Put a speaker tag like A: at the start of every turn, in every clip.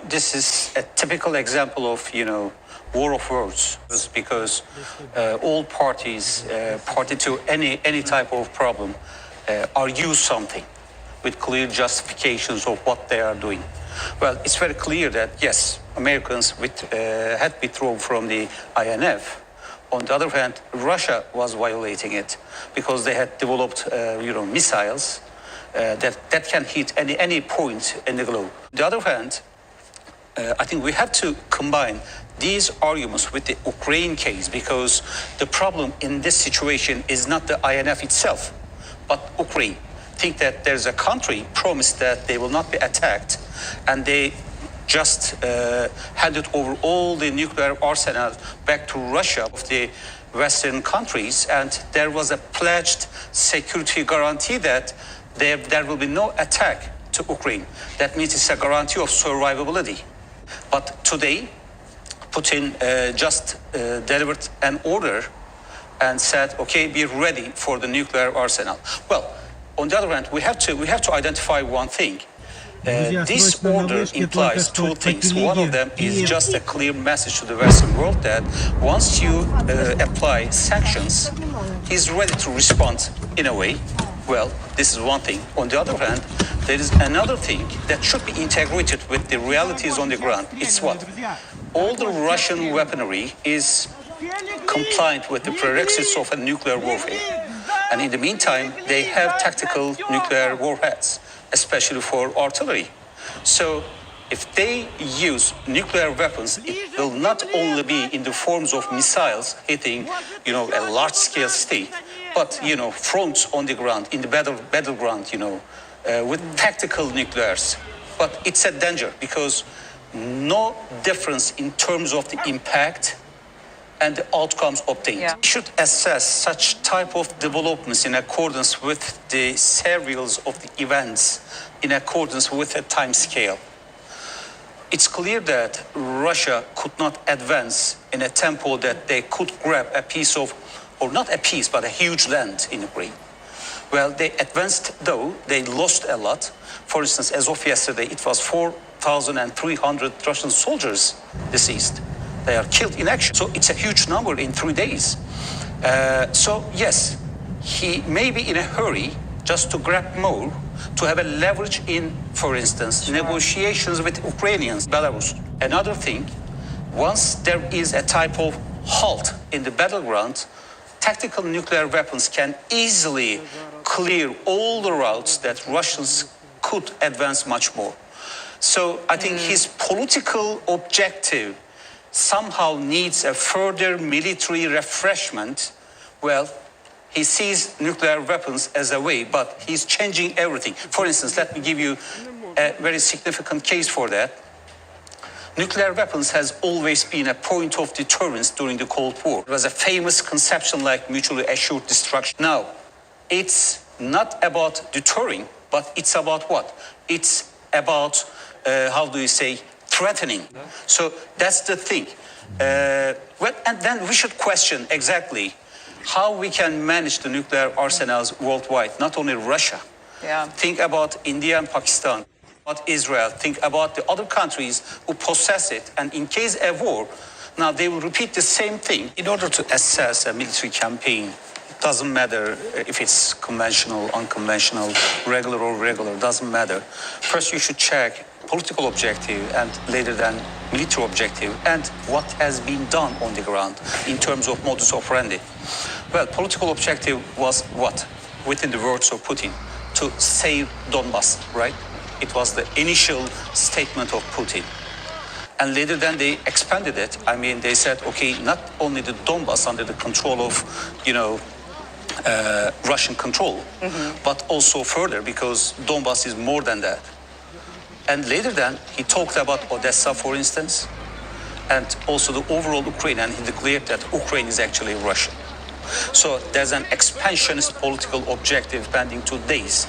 A: This is a typical example of, war of words, because all parties, party to any type of problem, argue something with clear justifications of what they are doing. Well, it's very clear that, yes, Americans had withdrawn from the INF. On the other hand, Russia was violating it because they had developed, missiles that can hit any point in the globe. On the other hand, I think we have to combine these arguments with the Ukraine case, because the problem in this situation is not the INF itself, but Ukraine. Think that there's a country promised that they will not be attacked, and they just handed over all the nuclear arsenal back to Russia of the Western countries, and there was a pledged security guarantee that there will be no attack to Ukraine. That means it's a guarantee of survivability. But today, Putin just delivered an order and said, okay, be ready for the nuclear arsenal. Well, on the other hand, we have to identify one thing. This order implies two things. One of them is just a clear message to the Western world that once you apply sanctions, he's ready to respond in a way. Well, this is one thing. On the other hand, there is another thing that should be integrated with the realities on the ground. It's what? All the Russian weaponry is compliant with the prerequisites of a nuclear warfare. And in the meantime, they have tactical nuclear warheads, especially for artillery. So if they use nuclear weapons, it will not only be in the forms of missiles hitting, a large-scale city, but, fronts on the ground, in the battleground, with tactical nuclears. But it's a danger because no difference in terms of the impact and the outcomes obtained. Yeah. We should assess such type of developments in accordance with the serials of the events, in accordance with a time scale. It's clear that Russia could not advance in a tempo that they could grab a piece of, or not a piece, but a huge land in Ukraine. Well, they advanced, though they lost a lot. For instance, as of yesterday, it was 4,300 Russian soldiers deceased. They are killed in action. So it's a huge number in 3 days. So yes, he may be in a hurry just to grab more, to have a leverage in, for instance, negotiations with Ukrainians, Belarus. Another thing, once there is a type of halt in the battleground, tactical nuclear weapons can easily clear all the routes that Russians could advance much more. So I think his political objective somehow needs a further military refreshment. Well, he sees nuclear weapons as a way, but he's changing everything. For instance, let me give you a very significant case for that. Nuclear weapons has always been a point of deterrence during the Cold War. It was a famous conception like mutually assured destruction. Now, it's not about deterring, but it's about what? It's about, threatening. So that's the thing. And then we should question exactly how we can manage the nuclear arsenals worldwide, not only Russia. Yeah. Think about India and Pakistan, about Israel, think about the other countries who possess it. And in case of war, now they will repeat the same thing. In order to assess a military campaign, it doesn't matter if it's conventional, unconventional, regular or irregular, doesn't matter. First, you should check political objective and later than military objective and what has been done on the ground in terms of modus operandi. Well, political objective was what? Within the words of Putin, to save Donbass, right? It was the initial statement of Putin. And later then they expanded it. I mean, they said, okay, not only the Donbass under the control of, Russian control, but also further because Donbass is more than that. And later then, he talked about Odessa, for instance, and also the overall Ukraine, and he declared that Ukraine is actually Russia. So there's an expansionist political objective pending 2 days,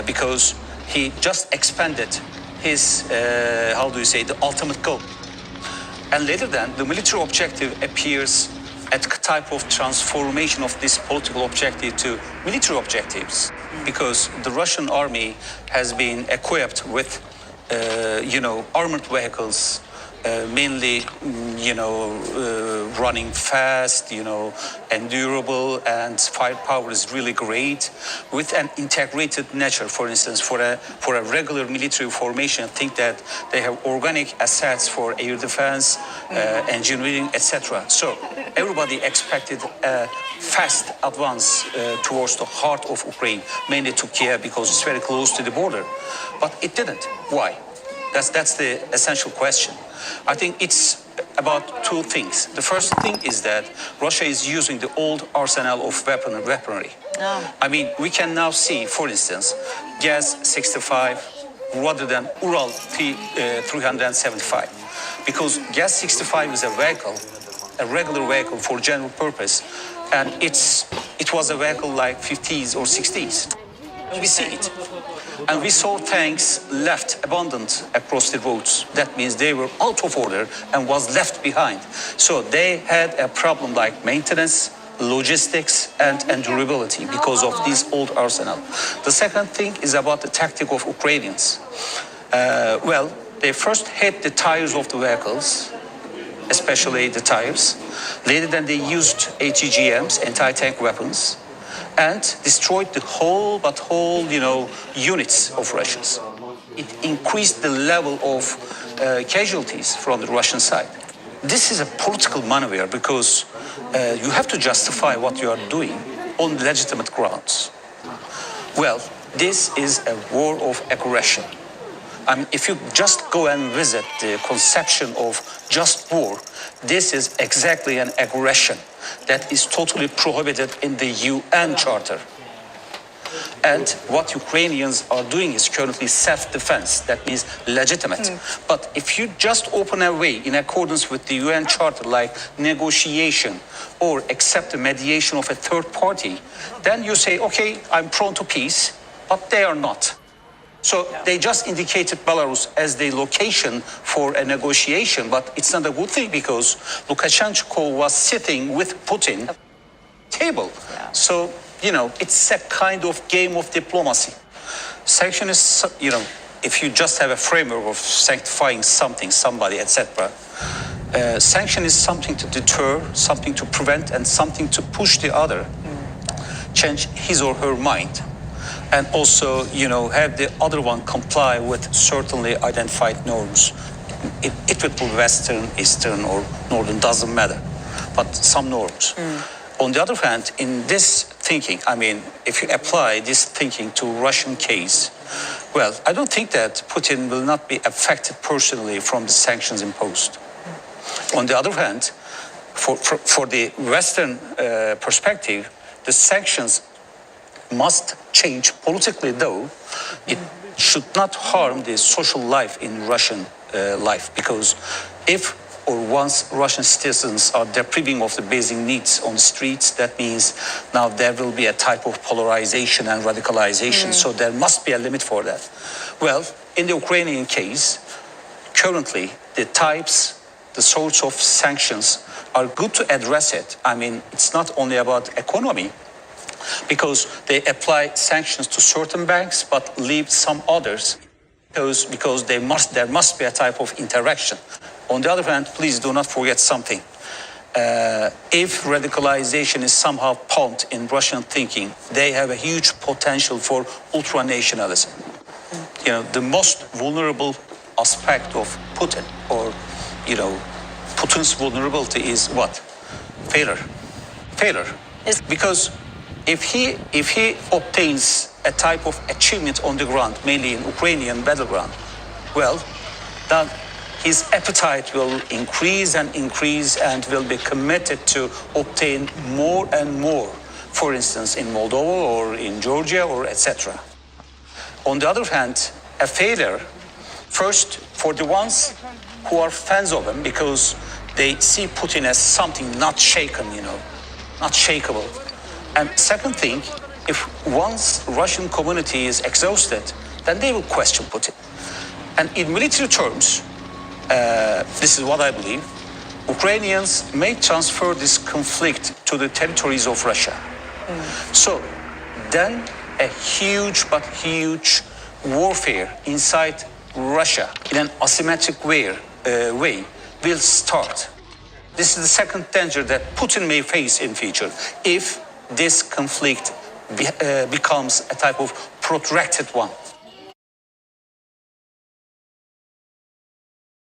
A: because he just expanded his, the ultimate goal. And later then, the military objective appears at type of transformation of this political objective to military objectives, because the Russian army has been equipped with armored vehicles, mainly, running fast, endurable, and firepower is really great, with an integrated nature. For instance, for a regular military formation, think that they have organic assets for air defense, engineering, etc. So everybody expected a fast advance towards the heart of Ukraine, mainly to Kyiv, because it's very close to the border. But it didn't. Why? That's the essential question. I think it's about two things. The first thing is that Russia is using the old arsenal of weaponry. Oh. I mean, we can now see, for instance, Gas-65 rather than Ural 375. Because Gas-65 is a vehicle, a regular vehicle for general purpose, and it was a vehicle like 50s or 60s. We see it. And we saw tanks left abandoned across the roads. That means they were out of order and was left behind. So they had a problem like maintenance, logistics, and durability because of this old arsenal. The second thing is about the tactic of Ukrainians. They first hit the tires of the vehicles, especially the tires. Later then they used ATGMs, anti-tank weapons, and destroyed the whole units of Russians. It increased the level of casualties from the Russian side. This is a political maneuver because you have to justify what you are doing on legitimate grounds. Well, this is a war of aggression. I mean, if you just go and visit the conception of just war, this is exactly an aggression that is totally prohibited in the UN Charter. And what Ukrainians are doing is currently self-defense, that means legitimate. But if you just open a way in accordance with the UN Charter, like negotiation or accept the mediation of a third party, then you say, okay, I'm prone to peace, but they are not. So they just indicated Belarus as the location for a negotiation, but it's not a good thing because Lukashenko was sitting with Putin at the table. Yeah. So, it's a kind of game of diplomacy. Sanction is, if you just have a framework of sanctifying something, somebody, etc., sanction is something to deter, something to prevent, and something to push the other, change his or her mind. And also, have the other one comply with certainly identified norms. It would be Western, Eastern, or Northern, doesn't matter, but some norms. On the other hand, in this thinking, I mean, if you apply this thinking to Russian case, well, I don't think that Putin will not be affected personally from the sanctions imposed. On the other hand, for the Western perspective, the sanctions must change politically, though it should not harm the social life in Russian life, because if or once Russian citizens are depriving of the basic needs on the streets, that means now there will be a type of polarization and radicalization, so there must be a limit for that. Well, in the Ukrainian case, currently the sorts of sanctions are good to address it. I mean, it's not only about economy, because they apply sanctions to certain banks but leave some others because there must be a type of interaction. On the other hand, please do not forget something. If radicalization is somehow pumped in Russian thinking, they have a huge potential for ultranationalism. The most vulnerable aspect of Putin, or Putin's vulnerability is what? Failure. Because if he obtains a type of achievement on the ground, mainly in Ukrainian battleground, well, then his appetite will increase and will be committed to obtain more and more, for instance, in Moldova or in Georgia or etc. On the other hand, a failure, first, for the ones who are fans of him, because they see Putin as something not shaken, not shakeable. And second thing, if once Russian community is exhausted, then they will question Putin. And in military terms, this is what I believe, Ukrainians may transfer this conflict to the territories of Russia. So then a huge warfare inside Russia in an asymmetric way will start. This is the second danger that Putin may face in future if this conflict becomes a type of protracted one.